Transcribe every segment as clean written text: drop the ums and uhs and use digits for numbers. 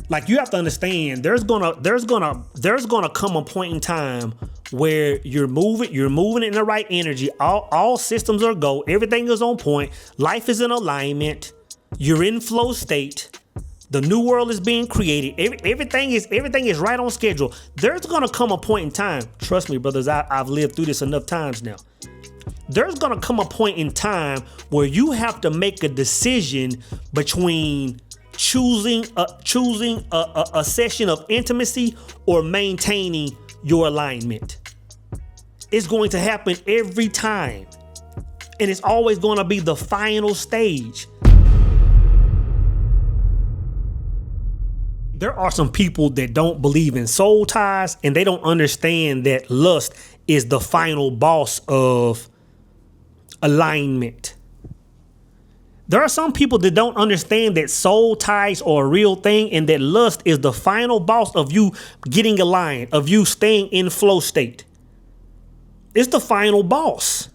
Like, you have to understand, there's gonna come a point in time where you're moving in the right energy. All systems are go. Everything is on point. Life is in alignment. You're in flow state. The new world is being created. Everything is right on schedule. There's gonna come a point in time. Trust me, brothers. I've lived through this enough times now. There's gonna come a point in time where you have to make a decision between choosing a session of intimacy or maintaining your alignment. It's going to happen every time, and it's always going to be the final stage. There are some people that don't believe in soul ties, and they don't understand that lust is the final boss of alignment. There are some people that don't understand that soul ties are a real thing, and that lust is the final boss of you getting aligned, of you staying in flow state. It's the final boss.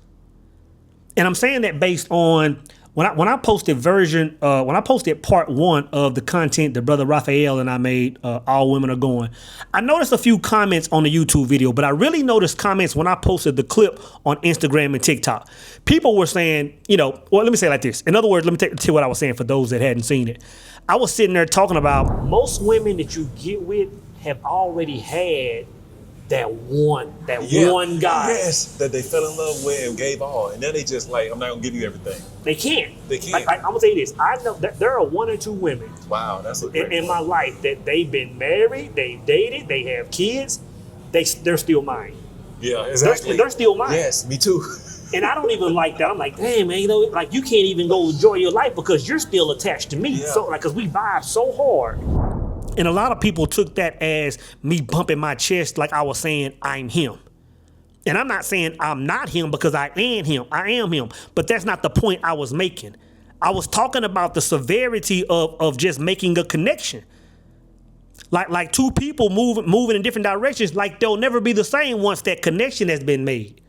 And I'm saying that based on when I posted part 1 of the content that Brother Raphael and I made, All Women Are Going, I noticed a few comments on the YouTube video, but I really noticed comments when I posted the clip on Instagram and TikTok. People were saying, well, let me say it like this. In other words, let me tell you what I was saying for those that hadn't seen it. I was sitting there talking about most women that you get with have already had that one guy. Yes, that they fell in love with and gave all. And then they just like, I'm not going to give you everything. They can't. Like, I'm going to tell you this. I know that there are 1 or 2 women wow, that's a great in my life that they've been married, they've dated, they have kids. They're still mine. Yeah, exactly. They're still mine. Yes, me too. And I don't even like that. I'm like, damn, man, like you can't even go enjoy your life because you're still attached to me. Yeah. So because we vibe so hard. And a lot of people took that as me bumping my chest like I was saying I'm him. And I'm not saying I'm not him because I am him. I am him. But that's not the point I was making. I was talking about the severity of just making a connection. Like 2 people moving in different directions, like they'll never be the same once that connection has been made.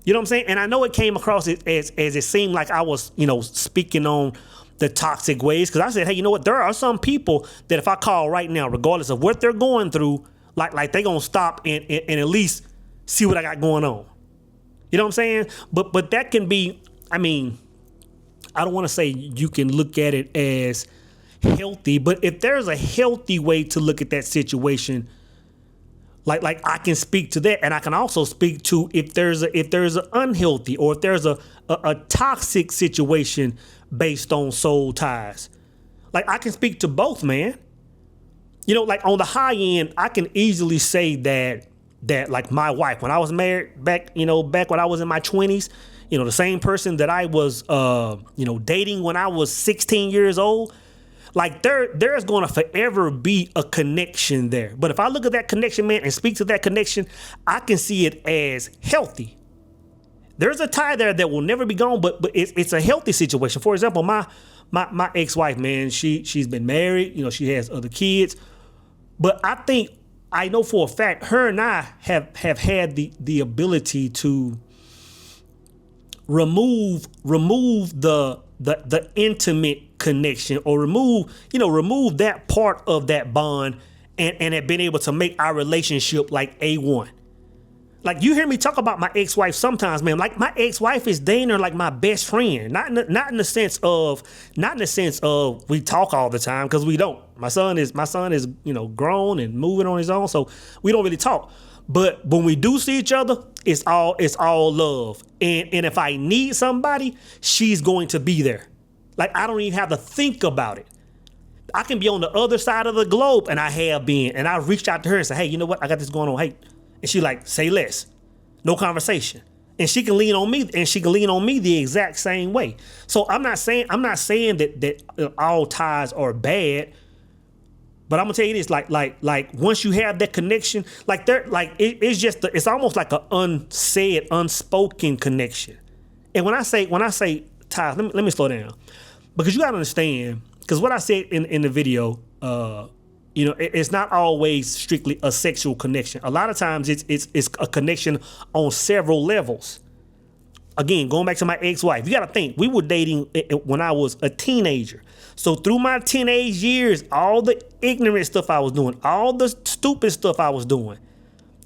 You know what I'm saying? And I know it came across as it seemed like I was, speaking on the toxic ways, because I said, hey, you know what? There are some people that if I call right now, regardless of what they're going through, like they're gonna stop and at least see what I got going on. You know what I'm saying? But that can be, I don't want to say you can look at it as healthy, but if there's a healthy way to look at that situation, like I can speak to that, and I can also speak to if there's an unhealthy or if there's a toxic situation based on soul ties. Like I can speak to both, man. Like on the high end, I can easily say that like my wife, when I was married back when I was in my 20s, the same person that I was dating when I was 16 years old, like there's going to forever be a connection there. But if I look at that connection, man, and speak to that connection, I can see it as healthy. There's a tie there that will never be gone, but it's a healthy situation. For example, my ex-wife, man, she's been married, she has other kids, but I know for a fact her and I have had the ability to remove the intimate connection, or remove that part of that bond, and have been able to make our relationship like A1. Like you hear me talk about my ex-wife sometimes, man. Like my ex-wife is dating her like my best friend. Not in the sense of we talk all the time, because we don't. My son is grown and moving on his own, so we don't really talk. But when we do see each other, it's all love. And if I need somebody, she's going to be there. Like I don't even have to think about it. I can be on the other side of the globe, and I have been, and I reached out to her and said, hey, you know what? I got this going on. Hey. And she like, say less, no conversation. And she can lean on me, the exact same way. So I'm not saying that all ties are bad, but I'm gonna tell you this, like once you have that connection, it's almost like an unsaid, unspoken connection. And when I say ties, let me slow down, because you gotta understand, because what I said in the video, it's not always strictly a sexual connection. A lot of times it's a connection on several levels. Again, going back to my ex-wife, you got to think, we were dating when I was a teenager. So through my teenage years, all the ignorant stuff I was doing, all the stupid stuff I was doing,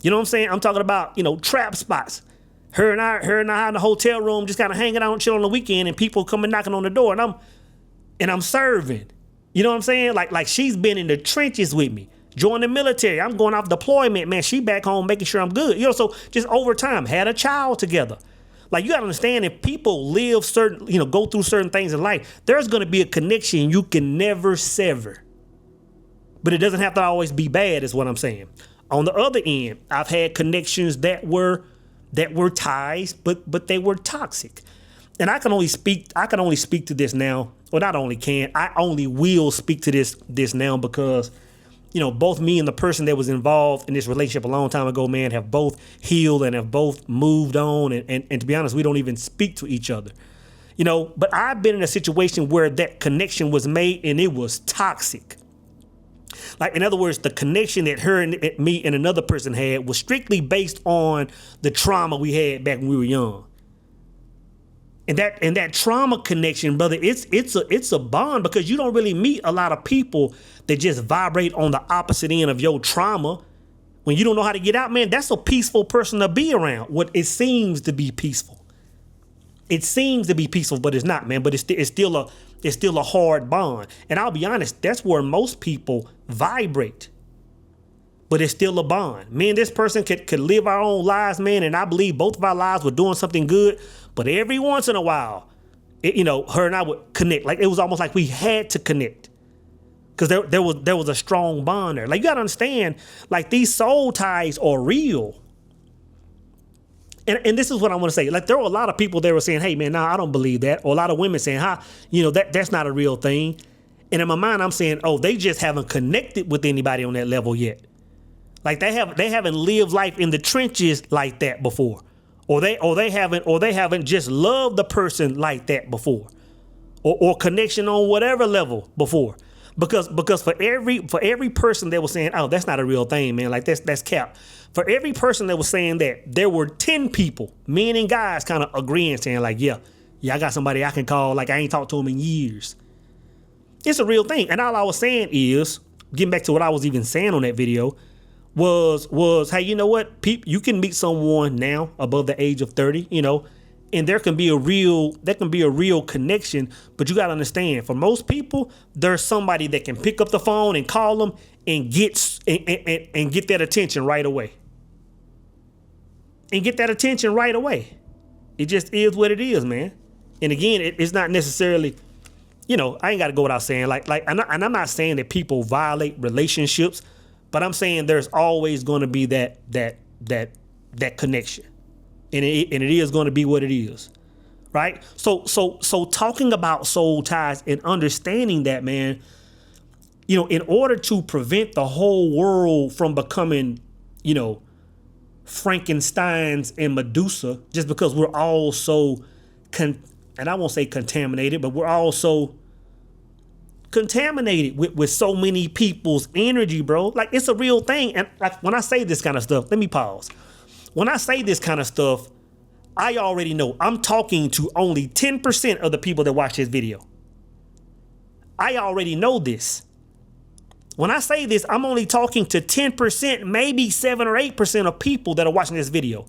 you know what I'm saying? I'm talking about, trap spots. Her and I in the hotel room just kind of hanging out and chill on the weekend, and people coming knocking on the door, and I'm serving. You know what I'm saying? Like she's been in the trenches with me. Joined the military. I'm going off deployment, man. She back home making sure I'm good. So just over time, had a child together. Like, you got to understand, if people live go through certain things in life, there's going to be a connection you can never sever. But it doesn't have to always be bad, is what I'm saying. On the other end, I've had connections that were ties, but they were toxic. And I can only speak to this now. Well, not only can, I only will speak to this now because both me and the person that was involved in this relationship a long time ago, man, have both healed and have both moved on. And to be honest, we don't even speak to each other, but I've been in a situation where that connection was made and it was toxic. Like, in other words, the connection that her and me and another person had was strictly based on the trauma we had back when we were young. And that trauma connection, brother, it's a bond, because you don't really meet a lot of people that just vibrate on the opposite end of your trauma. When you don't know how to get out, man, that's a peaceful person to be around. What it seems to be peaceful. It seems to be peaceful, but it's not, man. But it's still a hard bond. And I'll be honest, that's where most people vibrate. But it's still a bond. Me and this person could live our own lives, man, and I believe both of our lives were doing something good. But every once in a while, her and I would connect. Like, it was almost like we had to connect, because there was a strong bond there. Like, you gotta understand, like, these soul ties are real. And this is what I want to say. Like, there were a lot of people that were saying, "Hey, man, I don't believe that," or a lot of women saying, that's not a real thing. And in my mind, I'm saying, oh, they just haven't connected with anybody on that level yet. Like, they haven't lived life in the trenches like that before. Or they haven't just loved the person like that before, or connection on whatever level before, because for every person that was saying, oh, that's not a real thing, man, like that's cap. For every person that was saying that, there were 10 people, men and guys, kind of agreeing, saying like, yeah, I got somebody I can call. Like, I ain't talked to him in years. It's a real thing. And all I was saying is, getting back to what I was even saying on that video, was hey, you know what? You can meet someone now above the age of 30, and there can be a real connection. But you got to understand, for most people, there's somebody that can pick up the phone and call them and get that attention right away. And get that attention right away. It just is what it is, man. And again, it's not necessarily, I ain't got to go without saying, and I'm not saying that people violate relationships. But I'm saying there's always going to be that connection, and it is going to be what it is, right? So talking about soul ties and understanding that, man, in order to prevent the whole world from becoming, Frankensteins and Medusa, just because we're all so, and I won't say contaminated, but we're all so contaminated with so many people's energy, bro. Like, it's a real thing. And like, when I say this kind of stuff, let me pause. When I say this kind of stuff, I already know I'm talking to only 10% of the people that watch this video. I already know this. When I say this, I'm only talking to 10%, maybe 7 or 8% of people that are watching this video.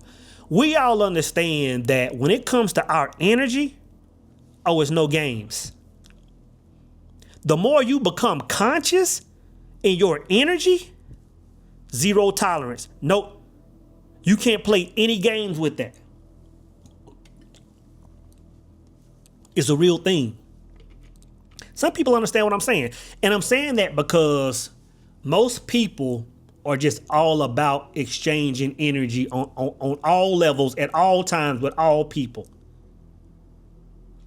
We all understand that when it comes to our energy, it's no games. The more you become conscious in your energy, zero tolerance. Nope. You can't play any games with that. It's a real thing. Some people understand what I'm saying. And I'm saying that because most people are just all about exchanging energy on all levels at all times with all people.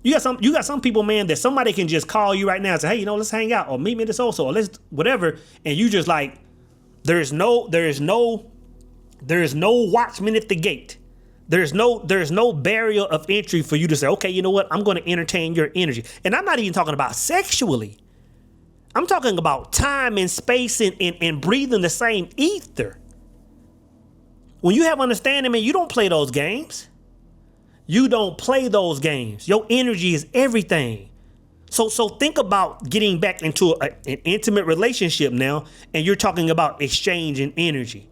You got some people, man, that somebody can just call you right now and say, hey, let's hang out, or meet me at this also, or let's whatever. And you just like, there's no watchman at the gate. There's no barrier of entry for you to say, okay, you know what? I'm going to entertain your energy. And I'm not even talking about sexually. I'm talking about time and space and breathing the same ether. When you have understanding, man, you don't play those games. You don't play those games. Your energy is everything. So think about getting back into an intimate relationship now, and you're talking about exchanging energy.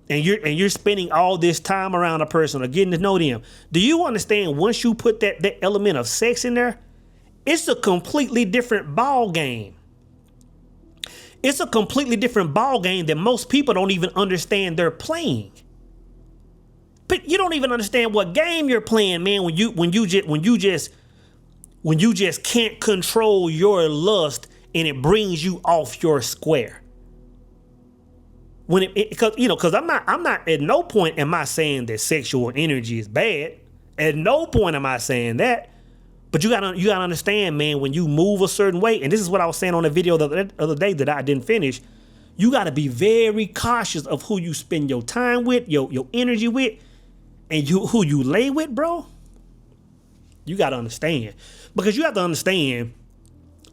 And you're spending all this time around a person or getting to know them. Do you understand once you put that element of sex in there, it's a completely different ball game. It's a completely different ball game that most people don't even understand they're playing. But you don't even understand what game you're playing, man, when you just can't control your lust and it brings you off your square. Because I'm not at no point am I saying that sexual energy is bad. At no point am I saying that. But you gotta understand, man, when you move a certain way, and this is what I was saying on the video the other day that I didn't finish, you gotta be very cautious of who you spend your time with, your energy with, and who you lay with, bro. You gotta understand. Because you have to understand,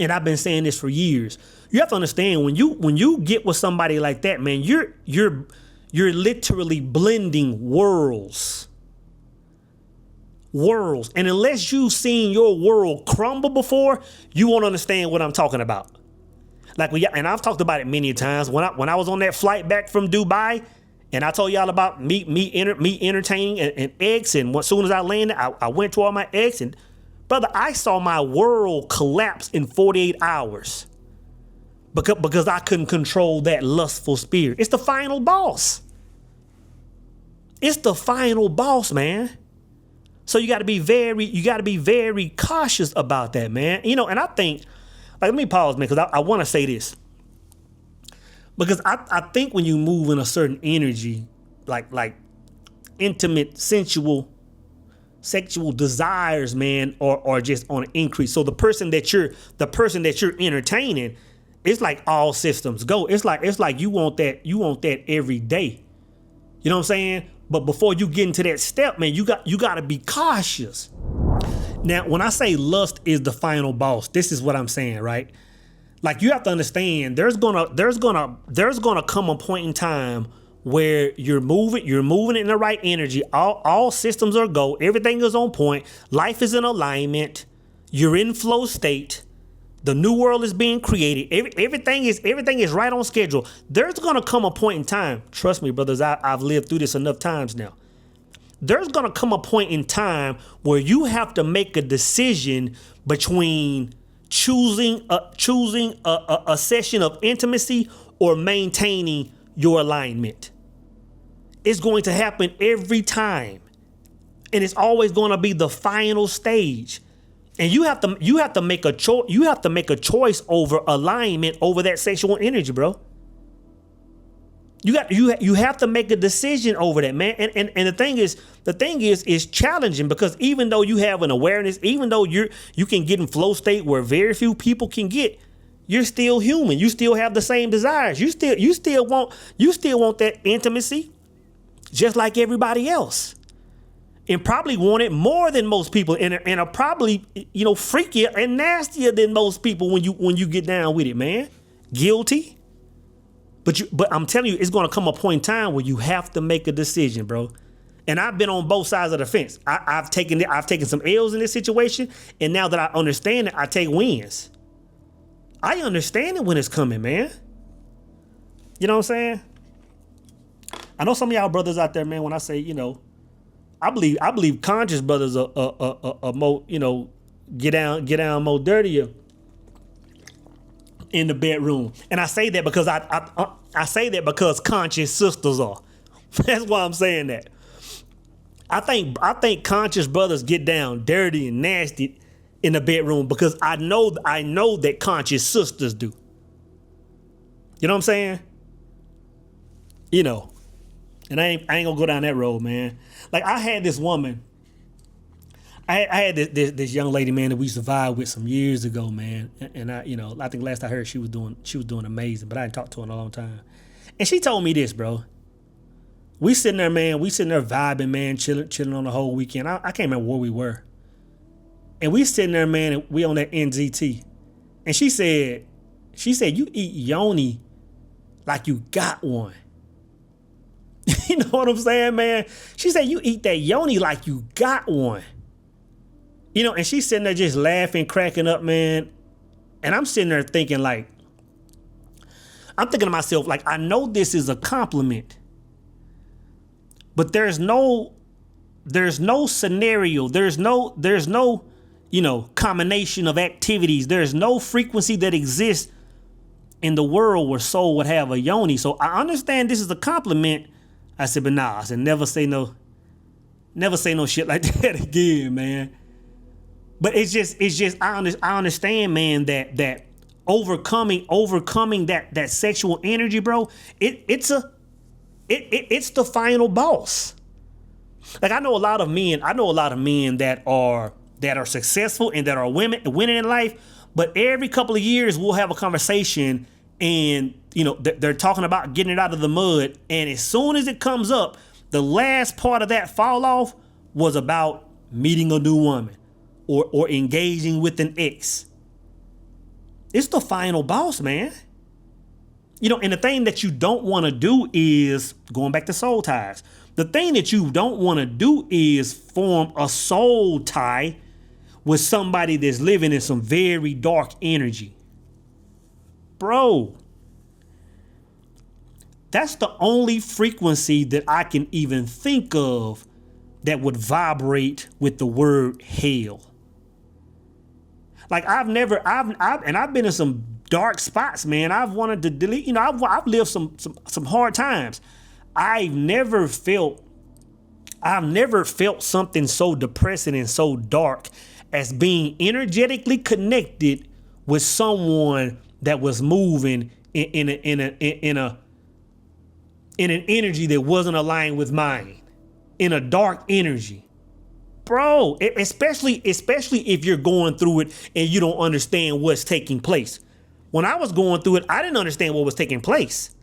and I've been saying this for years, you have to understand when you get with somebody like that, man, you're literally blending worlds. And unless you've seen your world crumble before, you won't understand what I'm talking about. And I've talked about it many times. When I was on that flight back from Dubai, and I told y'all about me entertaining an ex, and as soon as I landed, I went to all my ex, and brother, I saw my world collapse in 48 hours because I couldn't control that lustful spirit. It's the final boss. It's the final boss, man. So you got to be very cautious about that, man. And I think, let me pause, man, because I want to say this. Because I think when you move in a certain energy, like intimate, sensual, sexual desires, man, are just on an increase. So the person that you're entertaining, it's like all systems go. It's like you want that every day. You know what I'm saying? But before you get into that step, man, you got to be cautious. Now, when I say lust is the final boss, this is what I'm saying, right? Like, you have to understand, there's gonna come a point in time where you're moving in the right energy. All systems are go. Everything is on point. Life is in alignment. You're in flow state. The new world is being created. Everything is right on schedule. There's gonna come a point in time. Trust me, brothers. I've lived through this enough times now. There's gonna come a point in time where you have to make a decision between choosing a session of intimacy or maintaining your alignment. It's going to happen every time, and it's always going to be the final stage. And you have to make a choice. You have to make a choice over alignment over that sexual energy, bro. You have to make a decision over that, man. And the thing is challenging, because even though you have an awareness, even though you can get in flow state where very few people can get, you're still human. You still have the same desires. You still want that intimacy, just like everybody else. And probably want it more than most people, and are probably, freakier and nastier than most people when you get down with it, man. Guilty. But I'm telling you, it's gonna come a point in time where you have to make a decision, bro. And I've been on both sides of the fence. I've taken some L's in this situation, and now that I understand it, I take wins. I understand it when it's coming, man. You know what I'm saying? I know some of y'all brothers out there, man, when I say, I believe conscious brothers are more, get down more dirtier in the bedroom. And I say that because I say that because conscious sisters are. That's why I'm saying that. I think conscious brothers get down dirty and nasty in the bedroom because I know that conscious sisters do. You know what I'm saying? And I ain't gonna go down that road, man. Like, I had this woman, I had this young lady, man, that we survived with some years ago, man. And I think last I heard she was doing amazing, but I hadn't talked to her in a long time. And she told me this, bro. We sitting there vibing, man, chilling on the whole weekend. I can't remember where we were. And we sitting there, man, and we on that NZT. And she said, you eat yoni like you got one. You know what I'm saying, man? She said, you eat that yoni like you got one. And she's sitting there just laughing, cracking up, man. And I'm sitting there thinking like, I'm thinking to myself, like, I know this is a compliment, but there's no scenario. There's no, combination of activities. There's no frequency that exists in the world where soul would have a yoni. So I understand this is a compliment. I said, but nah, I said, never say no shit like that again, man. But it's just, I understand, man, that overcoming that sexual energy, bro, it's the final boss. Like I know a lot of men that are successful and that are winning in life, but every couple of years we'll have a conversation and they're talking about getting it out of the mud, and as soon as it comes up, the last part of that fall off was about meeting a new woman or engaging with an ex. It's the final boss, man. And the thing that you don't want to do is, going back to soul ties, the thing that you don't want to do is form a soul tie with somebody that's living in some very dark energy. Bro, that's the only frequency that I can even think of that would vibrate with the word hell. Like I've been in some dark spots, man. I've wanted to delete, I've lived some hard times. I've never felt something so depressing and so dark as being energetically connected with someone that was moving in an energy that wasn't aligned with mine, in a dark energy. Bro, especially if you're going through it and you don't understand what's taking place. When I was going through it, I didn't understand what was taking place.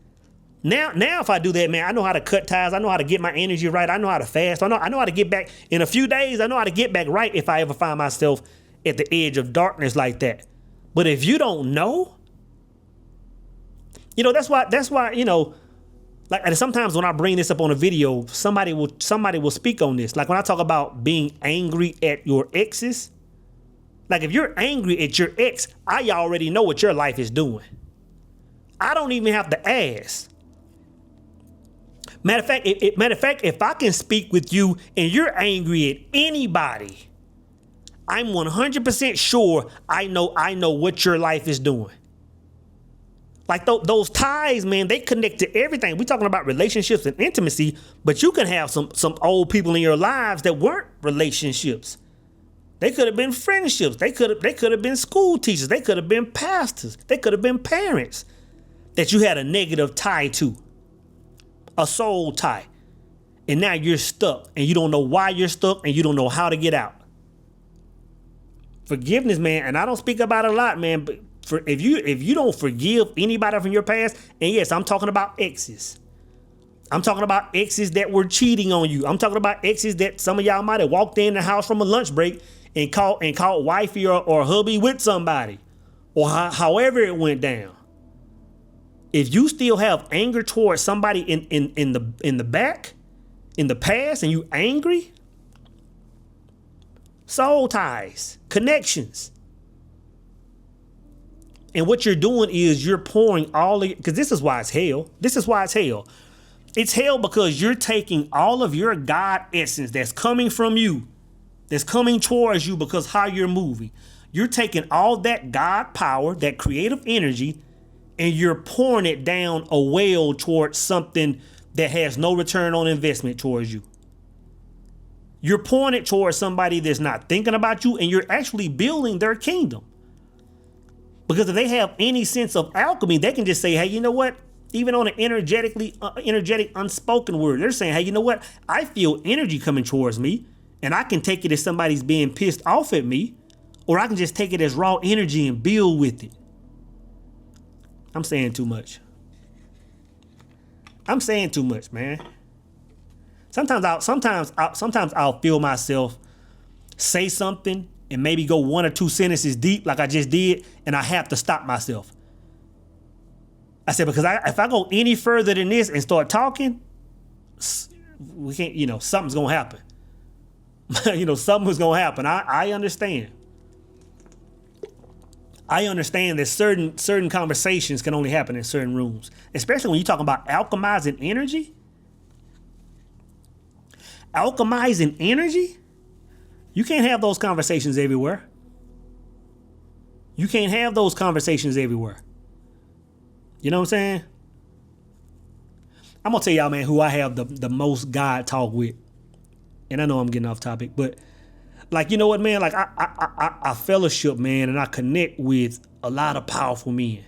Now if I do that, man, I know how to cut ties. I know how to get my energy right. I know how to fast. I know how to get back in a few days. I know how to get back right if I ever find myself at the edge of darkness like that. But if you don't know, that's why, like, and sometimes when I bring this up on a video, somebody will speak on this. Like when I talk about being angry at your exes, like if you're angry at your ex, I already know what your life is doing. I don't even have to ask. Matter of fact, if I can speak with you and you're angry at anybody, I'm 100% sure I know what your life is doing. Like those ties, man, they connect to everything. We're talking about relationships and intimacy, but you can have some old people in your lives that weren't relationships. They could have been friendships. They could have been school teachers. They could have been pastors. They could have been parents that you had a negative tie to, a soul tie. And now you're stuck and you don't know why you're stuck and you don't know how to get out. Forgiveness, man, and I don't speak about it a lot, man, but if you don't forgive anybody from your past, and yes, I'm talking about exes. I'm talking about exes that were cheating on you. I'm talking about exes that some of y'all might have walked in the house from a lunch break and caught wifey or hubby with somebody, or however it went down. If you still have anger towards somebody in the back, in the past, and you angry, soul ties, connections. And what you're doing is you're pouring all of, because this is why it's hell. This is why it's hell. It's hell because you're taking all of your God essence that's coming from you, that's coming towards you because how you're moving. You're taking all that God power, that creative energy, and you're pouring it down a well towards something that has no return on investment towards you. You're pouring it towards somebody that's not thinking about you, and you're actually building their kingdom. Because if they have any sense of alchemy, they can just say, hey, you know what? Even on an energetic unspoken word, they're saying, hey, you know what? I feel energy coming towards me, and I can take it as somebody's being pissed off at me, or I can just take it as raw energy and build with it. I'm saying too much. I'm saying too much, man. Sometimes I'll feel myself say something and maybe go one or two sentences deep like I just did, and I have to stop myself. I said, because if I go any further than this and start talking, we can't, something's going to happen. Something was gonna happen. I understand. I understand that certain conversations can only happen in certain rooms, especially when you're talking about alchemizing energy. Alchemizing energy? You can't have those conversations everywhere. You can't have those conversations everywhere. You know what I'm saying? I'm gonna tell y'all, man, who I have the most God talk with. And I know I'm getting off topic, but like, you know what, man? Like I fellowship, man, and I connect with a lot of powerful men.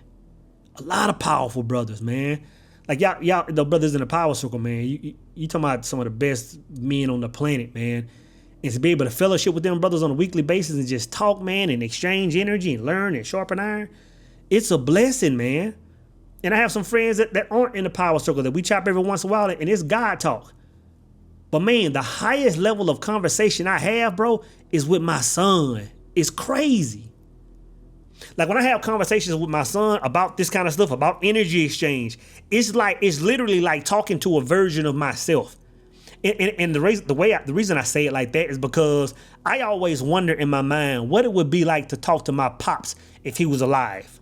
A lot of powerful brothers, man. Like y'all, the brothers in the power circle, man. You talking about some of the best men on the planet, man. And to be able to fellowship with them brothers on a weekly basis and just talk, man, and exchange energy and learn and sharpen iron, it's a blessing, man. And I have some friends that aren't in the power circle that we chop every once in a while, and it's God talk. But man, the highest level of conversation I have, bro, is with my son. It's crazy. Like when I have conversations with my son about this kind of stuff, about energy exchange, it's literally like talking to a version of myself. And the reason I say it like that is because I always wonder in my mind what it would be like to talk to my pops if he was alive.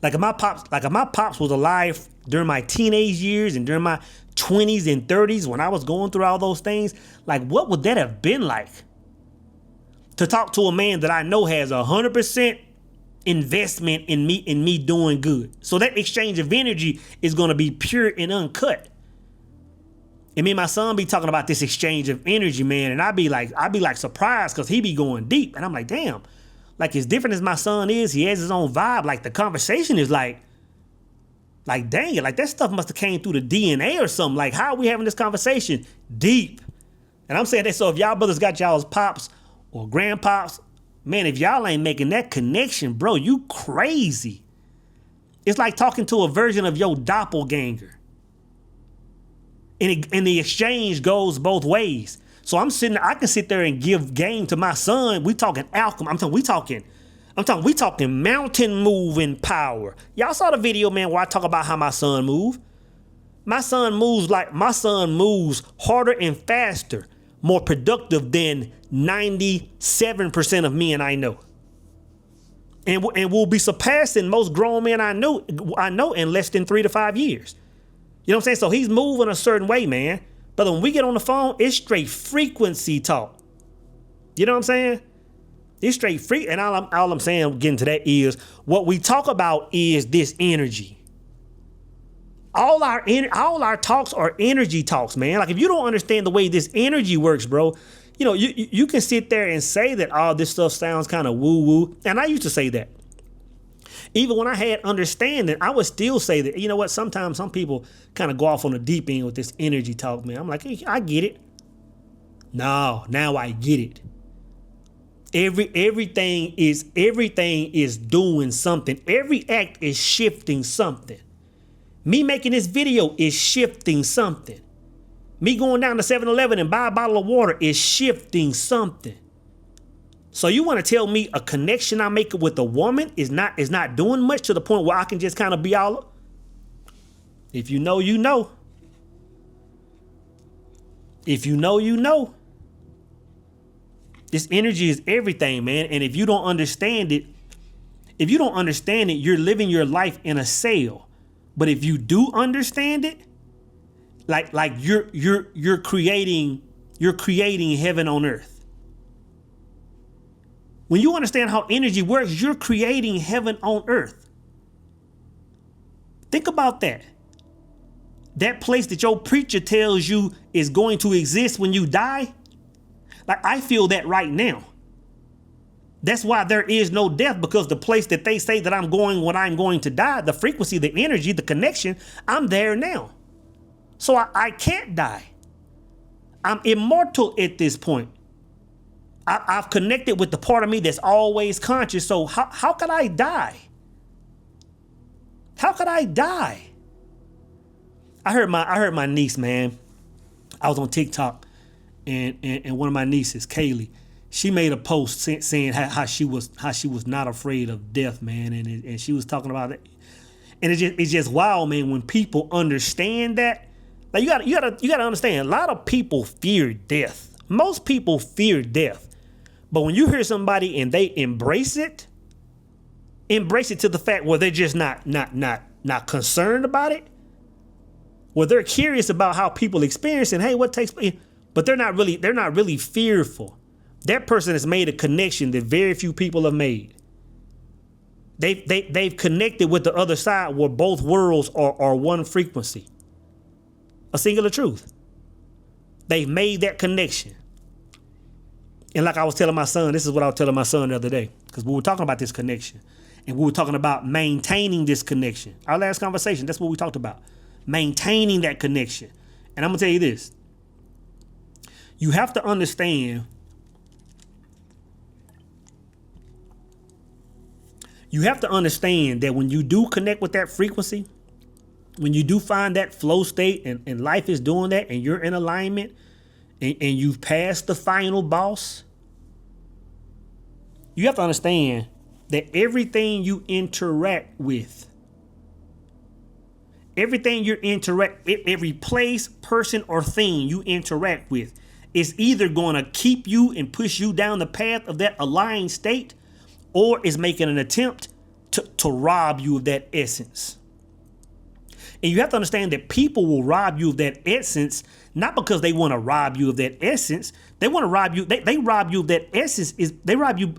Like if my pops was alive during my teenage years and during my 20s and 30s when I was going through all those things, like what would that have been like? To talk to a man that I know has 100% investment in me doing good. So that exchange of energy is going to be pure and uncut. And me and my son be talking about this exchange of energy, man, and I'd be like surprised because he be going deep. And I'm like, damn, like as different as my son is, he has his own vibe. Like the conversation is like dang it, like that stuff must have came through the DNA or something. Like how are we having this conversation? Deep. And I'm saying that so if y'all brothers got y'all's pops or grandpops, man, if y'all ain't making that connection, bro, you crazy. It's like talking to a version of your doppelganger. And the exchange goes both ways. So I can sit there and give game to my son. We talking alchemy. We talking mountain moving power. Y'all saw the video, man, where I talk about how my son move. My son moves harder and faster, more productive than 97% of men I know. And will be surpassing most grown men I know in less than 3 to 5 years. You know what I'm saying? So he's moving a certain way, man. But when we get on the phone, it's straight frequency talk. You know what I'm saying? It's straight free. And all I'm saying, getting to that is, what we talk about is this energy. All our talks are energy talks, man. Like if you don't understand the way this energy works, bro, you can sit there and say that, oh, this stuff sounds kind of woo-woo. And I used to say that. Even when I had understanding, I would still say that, you know what, sometimes some people kind of go off on the deep end with this energy talk, man. I'm like, hey, I get it. No, now I get it. Everything is doing something. Every act is shifting something. Me making this video is shifting something. Me going down to 7-Eleven and buy a bottle of water is shifting something. So you want to tell me a connection I make with a woman is not doing much to the point where I can just kind of be all, if you know, you know. If you know, you know. This energy is everything, man. And if you don't understand it, you're living your life in a cell. But if you do understand it, like you're creating heaven on earth. When you understand how energy works, you're creating heaven on earth. Think about that. That place that your preacher tells you is going to exist when you die. Like I feel that right now. That's why there is no death, because the place that they say that I'm going when I'm going to die, the frequency, the energy, the connection, I'm there now. So I can't die. I'm immortal at this point. I've connected with the part of me that's always conscious. So how could I die? How could I die? I heard my niece, man. I was on TikTok, and one of my nieces, Kaylee, she made a post saying how she was not afraid of death, man, and she was talking about it. And it's just wild, man, when people understand that. Like you gotta understand, a lot of people fear death. Most people fear death. But when you hear somebody and they embrace it to the fact where they're just not concerned about it, where they're curious about how people experience and hey, what takes place, but they're not really fearful. That person has made a connection that very few people have made. They've connected with the other side where both worlds are one frequency. A singular truth. They've made that connection. And like I was telling my son, this is what I was telling my son the other day, because we were talking about this connection and we were talking about maintaining this connection. Our last conversation, that's what we talked about. Maintaining that connection. And I'm going to tell you this. You have to understand. You have to understand that when you do connect with that frequency, when you do find that flow state and life is doing that and you're in alignment and you've passed the final boss, you have to understand that everything you interact with, every place, person, or thing you interact with is either going to keep you and push you down the path of that aligned state, or is making an attempt to rob you of that essence. And you have to understand that people will rob you of that essence, not because they want to rob you of that essence. They want to rob you. They rob you of that essence. They rob you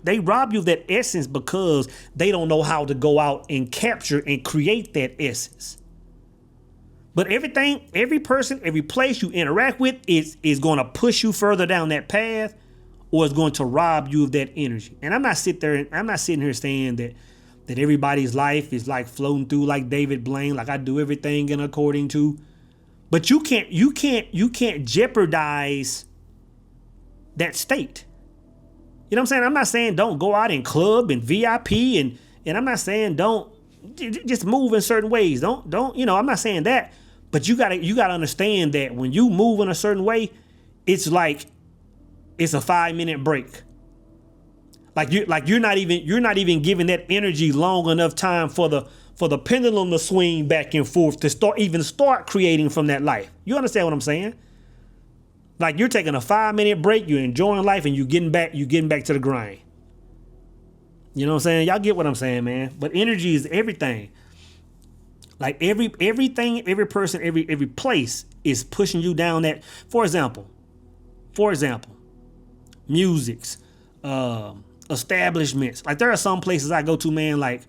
of that essence because they don't know how to go out and capture and create that essence. But every person, every place you interact with is going to push you further down that path, or is going to rob you of that energy. And I'm not sitting here saying that everybody's life is like floating through like David Blaine, like I do everything in according to. But you can't jeopardize that state. You know what I'm saying? I'm not saying don't go out and club and VIP and I'm not saying don't just move in certain ways. Don't I'm not saying that. But you gotta understand that when you move in a certain way, it's like it's a 5-minute break. Like you're not even giving that energy long enough time for the pendulum to swing back and forth to start creating from that life. You understand what I'm saying? Like you're taking a 5-minute break, you're enjoying life, and you're getting back to the grind. You know what I'm saying? Y'all get what I'm saying, man. But energy is everything. Like everything, every person, every place is pushing you down that. For example, musics, establishments. Like there are some places I go to, man, like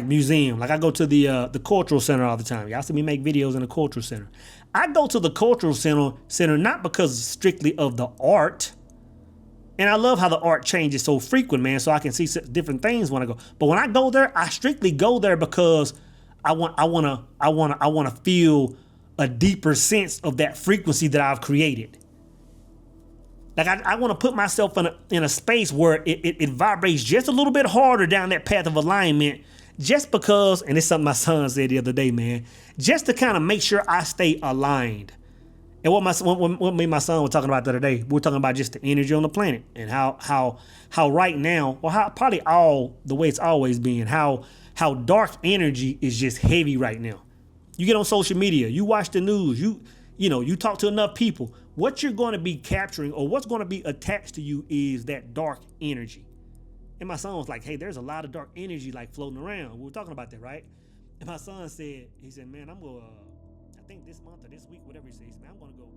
museum. Like I go to the cultural center all the time. Y'all see me make videos in the cultural center. I go to the cultural center not because strictly of the art. And I love how the art changes so frequent, man, so I can see different things when I go. But when I go there, I strictly go there because I want to feel a deeper sense of that frequency that I've created. Like I want to put myself in a space where it vibrates just a little bit harder down that path of alignment, just because, and it's something my son said the other day, man, just to kind of make sure I stay aligned. And what me and my son were talking about the other day, we were talking about just the energy on the planet and how right now, or how probably all the way it's always been, how dark energy is just heavy right now. You get on social media, you watch the news, you talk to enough people. What you're going to be capturing or what's going to be attached to you is that dark energy. And my son was like, hey, there's a lot of dark energy like floating around. We were talking about that, right? And my son said, man, I'm going to, I think this month or this week, whatever he says, man, I'm going to go